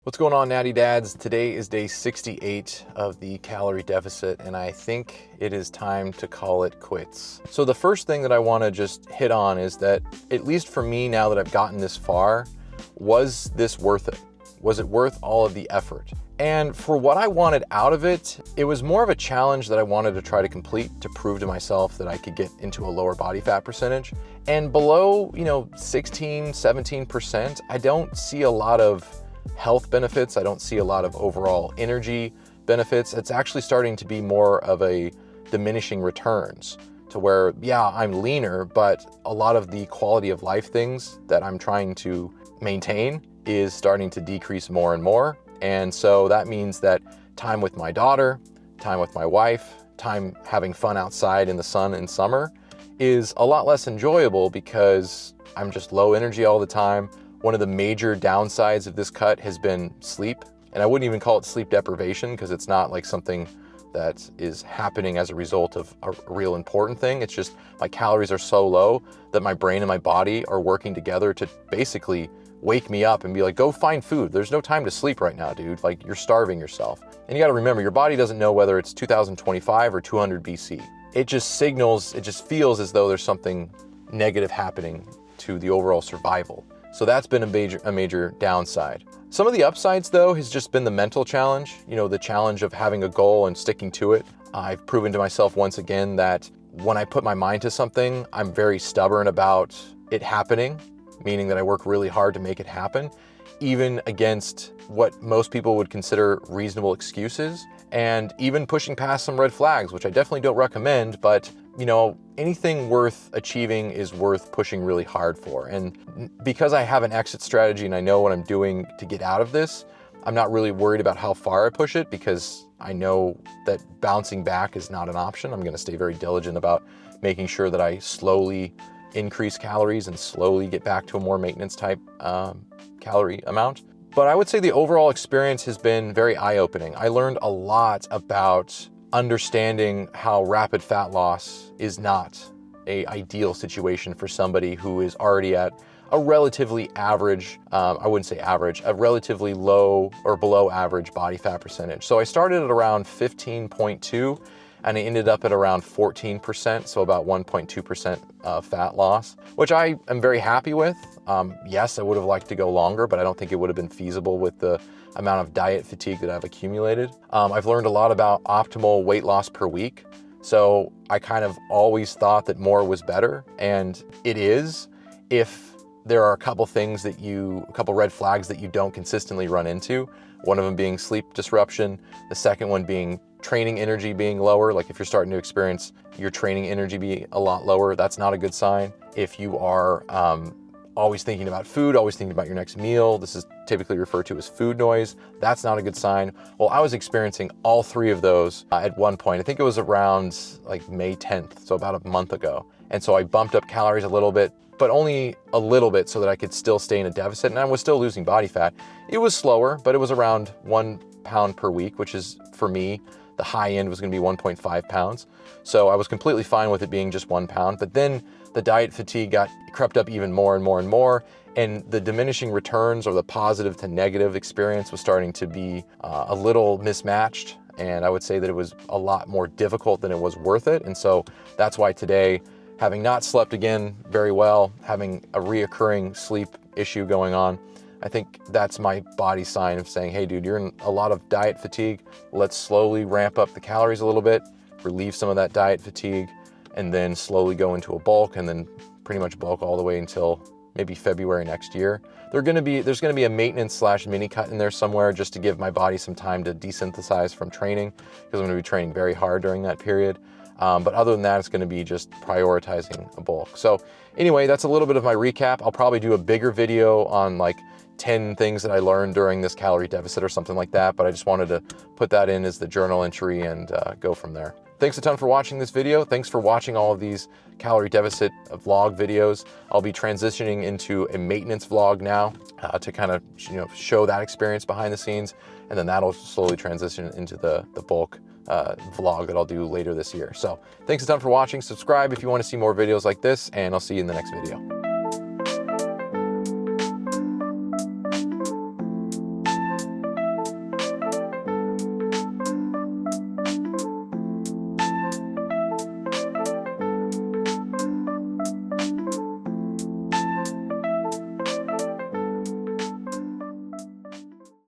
What's going on, Natty Dads? Today is day 68 of the calorie deficit, and I think it is time to call it quits. So the first thing that I want to just hit on is that, at least for me, now that I've gotten this far, was this worth it? Was it worth all of the effort? And for what I wanted out of it, it was more of a challenge that I wanted to try to complete to prove to myself that I could get into a lower body fat percentage. And below, 16, 17%, I don't see a lot of health benefits. I don't see a lot of overall energy benefits. It's actually starting to be more of a diminishing returns to where, yeah, I'm leaner, but a lot of the quality of life things that I'm trying to maintain is starting to decrease more and more. And so that means that time with my daughter, time with my wife, time having fun outside in the sun in summer is a lot less enjoyable because I'm just low energy all the time. One of the major downsides of this cut has been sleep. And I wouldn't even call it sleep deprivation because it's not like something that is happening as a result of a real important thing. It's just my calories are so low that my brain and my body are working together to basically wake me up and be like, go find food. There's no time to sleep right now, dude. Like, you're starving yourself. And you got to remember, your body doesn't know whether it's 2025 or 200 BC. It just signals, it just feels as though there's something negative happening to the overall survival. So that's been a major downside. Some of the upsides, though, has just been the mental challenge, the challenge of having a goal and sticking to it. I've proven to myself once again that when I put my mind to something, I'm very stubborn about it happening, meaning that I work really hard to make it happen, even against what most people would consider reasonable excuses, and even pushing past some red flags, which I definitely don't recommend, but anything worth achieving is worth pushing really hard for. And because I have an exit strategy and I know what I'm doing to get out of this, I'm not really worried about how far I push it because I know that bouncing back is not an option. I'm going to stay very diligent about making sure that I slowly increase calories and slowly get back to a more maintenance type calorie amount. But I would say the overall experience has been very eye-opening. I learned a lot about understanding how rapid fat loss is not an ideal situation for somebody who is already at a relatively average, I wouldn't say average, a relatively low or below average body fat percentage. So I started at around 15.2 and I ended up at around 14%, so about 1.2% fat loss, which I am very happy with. Yes, I would have liked to go longer, but I don't think it would have been feasible with the amount of diet fatigue that I've accumulated. I've learned a lot about optimal weight loss per week. So I kind of always thought that more was better, and it is if there are a couple red flags that you don't consistently run into. One of them being sleep disruption, the second one being training energy being lower. Like if you're starting to experience your training energy be a lot lower, that's not a good sign. If you are always thinking about food, always thinking about your next meal, this is typically referred to as food noise, that's not a good sign. Well, I was experiencing all three of those at one point. I think it was around like May 10th, so about a month ago. And so I bumped up calories a little bit, but only a little bit so that I could still stay in a deficit, and I was still losing body fat. It was slower, but it was around 1 pound per week, which is, for me, the high end was gonna be 1.5 pounds. So I was completely fine with it being just 1 pound, but then the diet fatigue crept up even more and more and more, and the diminishing returns, or the positive to negative experience, was starting to be a little mismatched. And I would say that it was a lot more difficult than it was worth it. And so that's why today, having not slept again very well, having a reoccurring sleep issue going on, I think that's my body sign of saying, hey dude, you're in a lot of diet fatigue. Let's slowly ramp up the calories a little bit, relieve some of that diet fatigue, and then slowly go into a bulk, and then pretty much bulk all the way until maybe February next year. There's gonna be a maintenance / mini cut in there somewhere just to give my body some time to desynthesize from training, because I'm gonna be training very hard during that period. But other than that, it's gonna be just prioritizing a bulk. So anyway, that's a little bit of my recap. I'll probably do a bigger video on like 10 things that I learned during this calorie deficit or something like that, but I just wanted to put that in as the journal entry and go from there. Thanks a ton for watching this video. Thanks for watching all of these calorie deficit vlog videos. I'll be transitioning into a maintenance vlog now to kind of show that experience behind the scenes, and then that'll slowly transition into the bulk vlog that I'll do later this year. So thanks a ton for watching. Subscribe if you want to see more videos like this, and I'll see you in the next video.